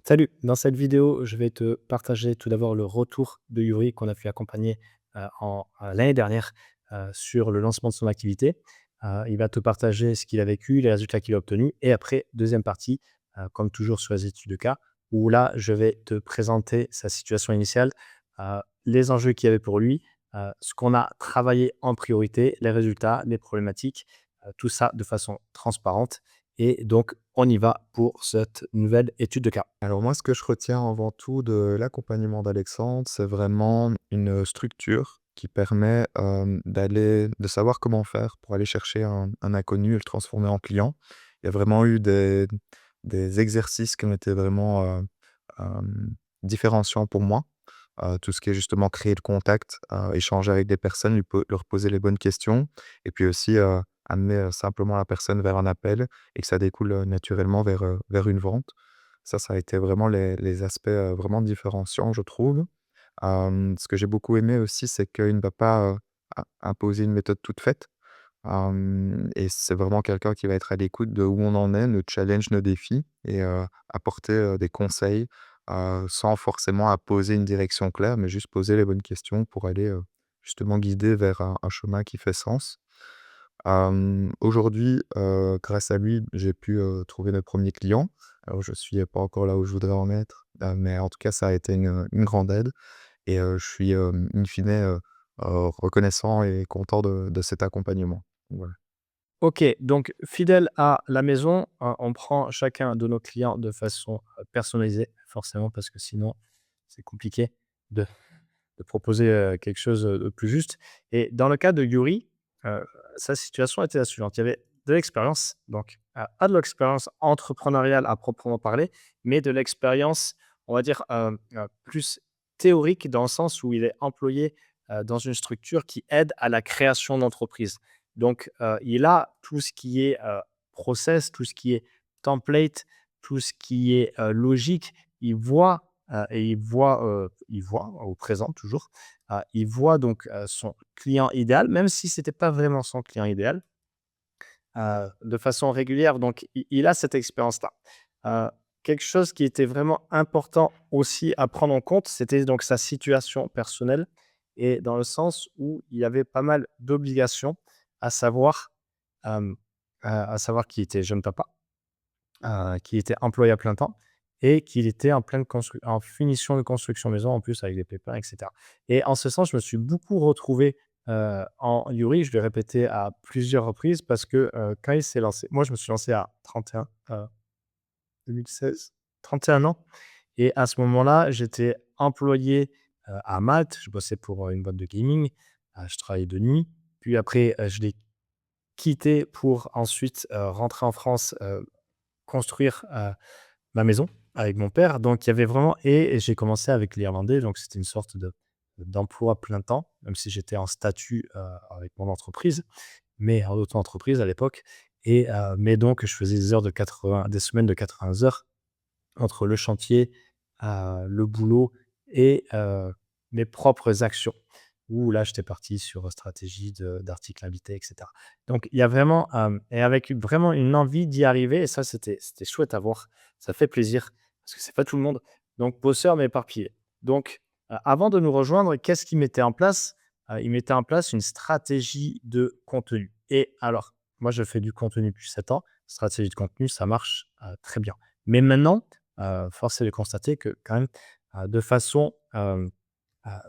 Salut, dans cette vidéo, je vais te partager tout d'abord le retour de Yuri qu'on a pu accompagner l'année dernière sur le lancement de son activité. Il va te partager ce qu'il a vécu, les résultats qu'il a obtenus. Et après, deuxième partie, comme toujours sur les études de cas, où là, je vais te présenter sa situation initiale, les enjeux qu'il y avait pour lui, ce qu'on a travaillé en priorité, les résultats, les problématiques, tout ça de façon transparente. Et donc, on y va pour cette nouvelle étude de cas. Alors moi, ce que je retiens avant tout de l'accompagnement d'Alexandre, c'est vraiment une structure qui permet, de savoir comment faire pour aller chercher un inconnu et le transformer en client. Il y a vraiment eu des exercices qui ont été vraiment, différenciants pour moi. Tout ce qui est justement créer le contact, échanger avec des personnes, lui leur poser les bonnes questions et puis aussi, amener, simplement la personne vers un appel et que ça découle, naturellement vers une vente. Ça a été vraiment les aspects, vraiment différenciants, je trouve. Ce que j'ai beaucoup aimé aussi, c'est qu'il ne va pas, imposer une méthode toute faite. Et c'est vraiment quelqu'un qui va être à l'écoute de où on en est, nos challenges, nos défis et apporter, des conseils, sans forcément imposer une direction claire, mais juste poser les bonnes questions pour aller, justement guider vers un chemin qui fait sens. Aujourd'hui, grâce à lui, j'ai pu, trouver mes premiers clients. Alors je suis pas encore là où je voudrais en être, mais en tout cas ça a été une grande aide et je suis, in fine, reconnaissant et content de cet accompagnement. Voilà. Ok, donc fidèle à la maison, on prend chacun de nos clients de façon personnalisée, forcément, parce que sinon, c'est compliqué de, de proposer quelque chose de plus juste. Et dans le cas de Yuri, euh, sa situation était la suivante. Il y avait de l'expérience, donc pas de l'expérience entrepreneuriale à proprement parler, mais de l'expérience, on va dire, plus théorique dans le sens où il est employé dans une structure qui aide à la création d'entreprises. Donc, il a tout ce qui est process, tout ce qui est template, tout ce qui est logique. Il voit au présent toujours, il voit donc son client idéal, même si c'était pas vraiment son client idéal, de façon régulière. Donc, il a cette expérience-là. Heu, Quelque chose qui était vraiment important aussi à prendre en compte, c'était donc sa situation personnelle et dans le sens où il y avait pas mal d'obligations, à savoir, hem, à savoir qu'il était jeune papa, qu'il était employé à plein temps et qu'il était en finition de construction maison, en plus avec des pépins et cetera. Et en ce sens, je me suis beaucoup retrouvé, en Yuri. Je l'ai répété à plusieurs reprises parce que, quand il s'est lancé moi, je me suis lancé à 31, 2016, 31 ans. Et à ce moment-là, j'étais employé, à Malte. Je bossais pour, une boîte de gaming. Je travaillais de nuit. Puis après, je l'ai quitté pour ensuite, rentrer en France, construire, ma maison avec mon père. Donc il y avait vraiment et j'ai commencé avec l'Irlandais, donc c'était une sorte d'emploi plein temps, même si j'étais en statut, avec mon entreprise, mais en auto-entreprise à l'époque. Et mais donc je faisais des semaines de 80 heures entre le chantier, le boulot et mes propres actions. Où là, j'étais parti sur, stratégie d'articles invités et cetera. Donc il y a vraiment, et avec vraiment une envie d'y arriver et ça, c'était chouette à voir. Ça fait plaisir parce que c'est pas tout le monde. Donc bosseur mais éparpillé. Donc, avant de nous rejoindre, qu'est-ce qu'il mettait en place? Il mettait en place une stratégie de contenu et alors, moi, je fais du contenu depuis 7 ans. Stratégie de contenu, ça marche, très bien. Mais maintenant, force est de constater que quand même, de façon,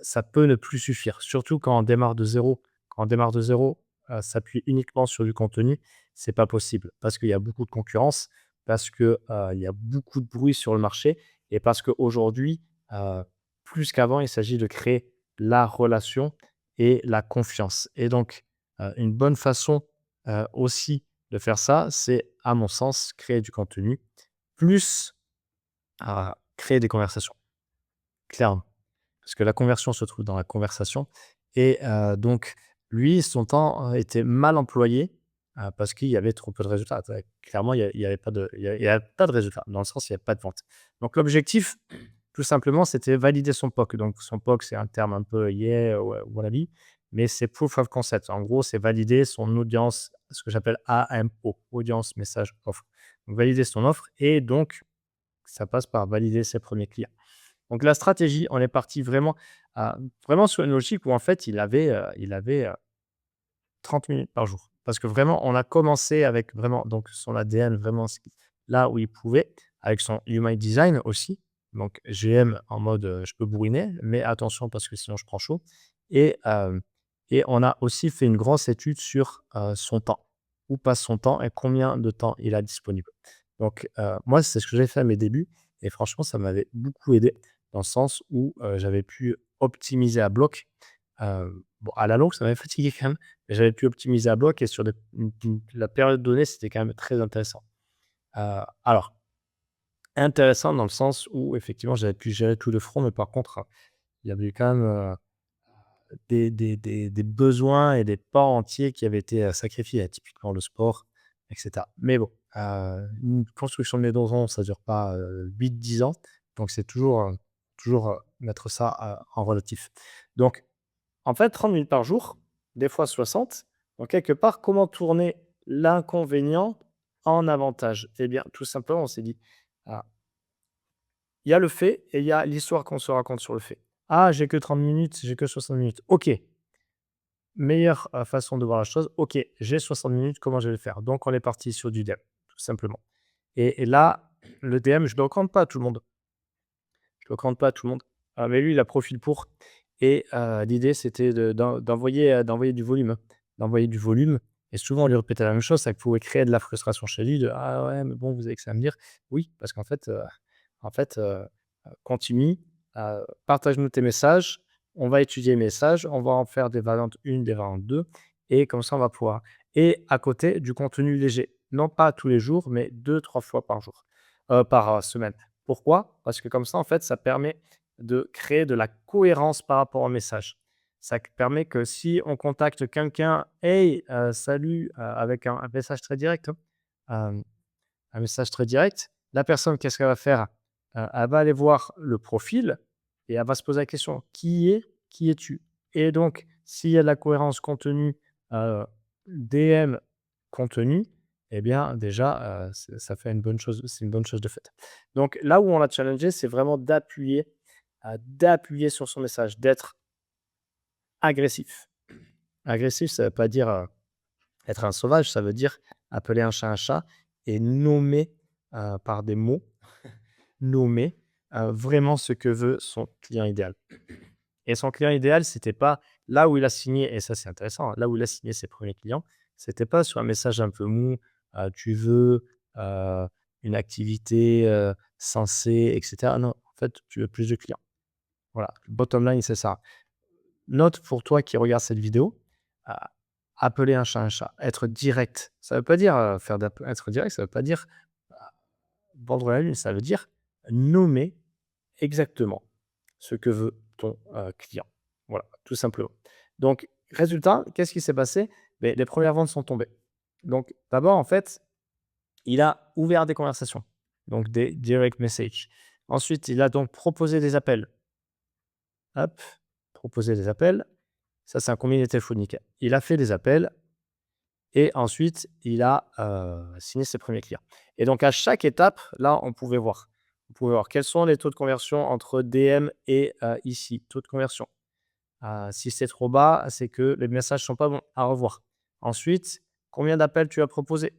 ça peut ne plus suffire. Surtout quand on démarre de zéro. Quand on démarre de zéro, s'appuyer uniquement sur du contenu, c'est pas possible. Parce qu'il y a beaucoup de concurrence, parce que, il y a beaucoup de bruit sur le marché et parce qu'aujourd'hui, heu, plus qu'avant, il s'agit de créer la relation et la confiance. Et donc, une bonne façon, aussi de faire ça, c'est à mon sens, créer du contenu plus créer des conversations, clairement. Parce que la conversion se trouve dans la conversation et donc lui, son temps, était mal employé, parce qu'il y avait trop peu de résultats. Ouais, clairement, il y avait pas de il y avait pas de résultats, dans le sens, il y avait pas de vente. Donc l'objectif, tout simplement, c'était valider son POC. Donc son POC, c'est un terme un peu yeah, ouais, wannabe, mais c'est proof of concept. En gros, c'est valider son audience, ce que j'appelle AMO, audience, message, offre. Donc valider son offre et donc ça passe par valider ses premiers clients. Donc la stratégie, on est parti vraiment sur une logique où en fait, il avait 30 minutes par jour. Parce que vraiment, on a commencé avec vraiment donc son ADN, vraiment là où il pouvait, avec son human design aussi. Donc GM en mode, je peux bourriner, mais attention parce que sinon je prends chaud et on a aussi fait une grosse étude sur, son temps. Où passe son temps et combien de temps il a disponible. Donc moi, c'est ce que j'ai fait à mes débuts et franchement, ça m'avait beaucoup aidé dans le sens où, j'avais pu optimiser à bloc. Bon, à la longue, ça m'avait fatigué quand même, mais j'avais pu optimiser à bloc et sur la période donnée, c'était quand même très intéressant. Alors, intéressant dans le sens où effectivement, j'avais pu gérer tout de front, mais par contre, il y avait eu quand même, des besoins et des pans entiers qui avaient été, sacrifiés, typiquement le sport et cetera. Mais bon, une construction de maison, ça dure pas, 8-10 ans, donc c'est toujours, mettre ça, en relatif. Donc en fait, 30 minutes par jour, des fois 60. Donc quelque part, comment tourner l'inconvénient en avantage? Eh bien, tout simplement, on s'est dit: «Ah, il y a le fait et il y a l'histoire qu'on se raconte sur le fait. Ah, j'ai que 30 minutes, j'ai que 60 minutes. OK, meilleure, façon de voir la chose. OK, j'ai 60 minutes, comment je vais le faire?» Donc on est parti sur du DM, tout simplement et là, le DM, je ne le recommande pas à tout le monde. Je le recommande pas à tout le monde. Mais lui, il a profil pour et l'idée, c'était d'envoyer du volume, hein. D'envoyer du volume et souvent, on lui répétait la même chose, ça pouvait créer de la frustration chez lui de: «Ah ouais, mais bon, vous avez que ça à me dire». Oui, parce qu'en fait, continue, partage-nous tes messages, on va étudier les messages, on va en faire des variantes 1, des variantes 2 et comme ça, on va pouvoir et à côté, du contenu léger. Non pas tous les jours, mais 2-3 fois par jour, par semaine. Pourquoi? Parce que comme ça, en fait, ça permet de créer de la cohérence par rapport au message. Ça permet que si on contacte quelqu'un: «Hey, salut», avec un message très direct, hein, un message très direct, la personne, qu'est-ce qu'elle va faire? Elle va aller voir le profil et elle va se poser la question: «Qui es-tu?» Et donc, s'il y a de la cohérence contenu, DM, contenu, eh bien déjà, ça fait une bonne chose, c'est une bonne chose de faite. Donc là où on l'a challengé, c'est vraiment d'appuyer sur son message, d'être agressif. Agressif, ça ne veut pas dire, être un sauvage, ça veut dire appeler un chat et nommer, par des mots, nommer, vraiment ce que veut son client idéal. Et son client idéal, c'était pas là où il a signé et ça, c'est intéressant, hein, là où il a signé ses premiers clients, c'était pas sur un message un peu mou, «Tu veux, heu, une activité, sensée?» et cetera. Non, en fait, tu veux plus de clients. Voilà, bottom line, c'est ça. Note pour toi qui regarde cette vidéo, heu, appeler un chat, être direct. Ça veut pas dire, être direct, ça veut pas dire, heu, vendre la lune, ça veut dire nommer exactement ce que veut ton, client. Voilà, tout simplement. Donc résultat, qu'est-ce qui s'est passé? Beh, les premières ventes sont tombées. Donc d'abord, en fait, il a ouvert des conversations, donc des direct messages. Ensuite, il a donc proposé des appels. Hop, proposer des appels. Ça, c'est un combiné téléphonique. Il a fait des appels et ensuite il a, signé ses premiers clients et donc à chaque étape, là, on pouvait voir quels sont les taux de conversion entre DM et ici, taux de conversion. Si c'est trop bas, c'est que les messages sont pas bons, à revoir. Ensuite, combien d'appels tu as proposé?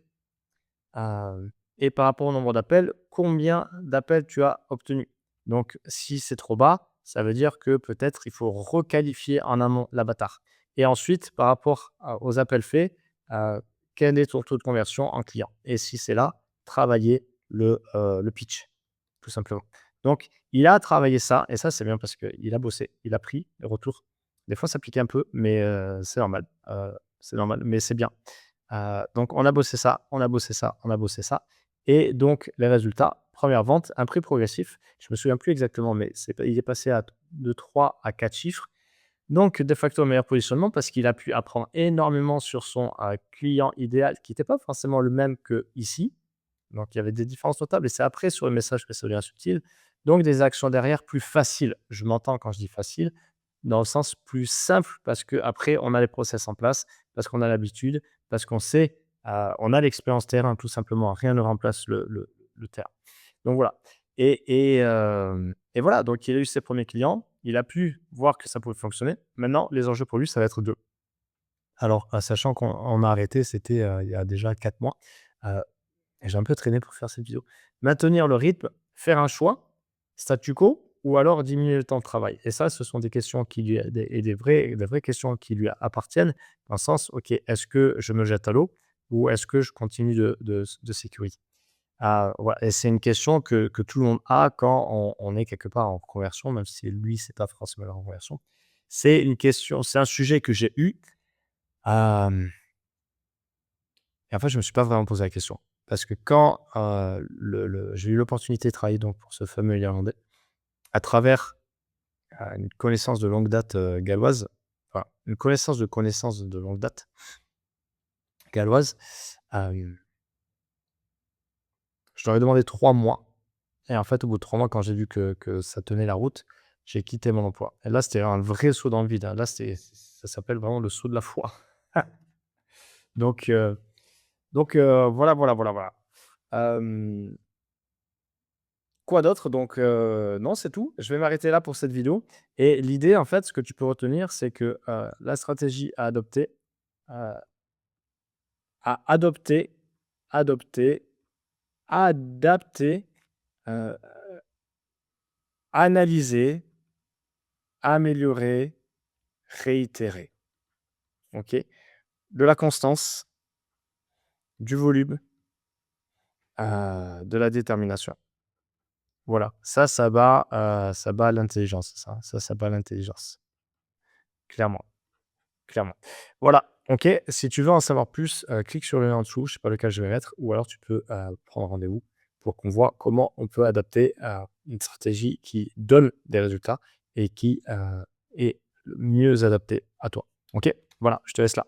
Et par rapport au nombre d'appels, combien d'appels tu as obtenus? Donc si c'est trop bas, ça veut dire que peut-être il faut requalifier en amont l'avatar et ensuite par rapport aux appels faits, heu, quel est ton taux de conversion en client? Et si c'est là, travailler le pitch, tout simplement. Donc il a travaillé ça et ça, c'est bien parce qu'il a bossé, il a pris les retours. Des fois, ça pique un peu, mais c'est normal, mais c'est bien. Donc on a bossé ça, on a bossé ça, on a bossé ça et donc les résultats, première vente, un prix progressif. Je me souviens plus exactement, mais il est passé de 3 à 4 chiffres. Donc de facto, un meilleur positionnement parce qu'il a pu apprendre énormément sur son, client idéal qui n'était pas forcément le même que ici. Donc il y avait des différences notables et c'est après sur le message que ça devient subtil. Donc des actions derrière plus faciles. Je m'entends quand je dis facile, dans le sens plus simple parce qu'après on a les process en place, parce qu'on a l'habitude, parce qu'on sait, on a l'expérience terrain tout simplement. Rien ne remplace le terrain. Donc voilà. Et voilà, donc il a eu ses premiers clients, il a pu voir que ça pouvait fonctionner. Maintenant, les enjeux pour lui, ça va être de alors, sachant qu'on a arrêté, c'était, il y a déjà 4 mois, heu et j'ai un peu traîné pour faire cette vidéo. Maintenir le rythme, faire un choix, statu quo ou alors diminuer le temps de travail? Et ça, ce sont des questions qui lui des vraies questions qui lui appartiennent, dans le sens: «OK, est-ce que je me jette à l'eau ou est-ce que je continue de sécuriser?» Voilà, et c'est une question que tout le monde a quand on est quelque part en conversion, même si lui, c'est pas forcément la reconversion. C'est un sujet que j'ai eu, hem et en fait, je me suis pas vraiment posé la question. Parce que quand, j'ai eu l'opportunité de travailler donc pour ce fameux Irlandais, à travers, une connaissance de longue date, galloise, enfin, une connaissance de longue date galloise, hem, je leur ai demandé 3 mois et en fait, au bout de 3 mois, quand j'ai vu que ça tenait la route, j'ai quitté mon emploi et là, c'était un vrai saut dans le vide, hein. Là, ça s'appelle vraiment le saut de la foi. Donc voilà, voilà, voilà, voilà. Hem Quoi d'autre? Donc, non, c'est tout. Je vais m'arrêter là pour cette vidéo et l'idée, en fait, ce que tu peux retenir, c'est que, la stratégie à adopter, heu, à adopter, adopter, adapter, heu, analyser, améliorer, réitérer. OK? De la constance, du volume, de la détermination. Voilà, ça bat l'intelligence, ça bat l'intelligence, clairement. Clairement. Voilà, OK. Si tu veux en savoir plus, clique sur le lien en dessous, je sais pas lequel je vais mettre, ou alors tu peux, prendre rendez-vous pour qu'on voit comment on peut adapter, une stratégie qui donne des résultats et qui, est mieux adaptée à toi. OK? Voilà, je te laisse là.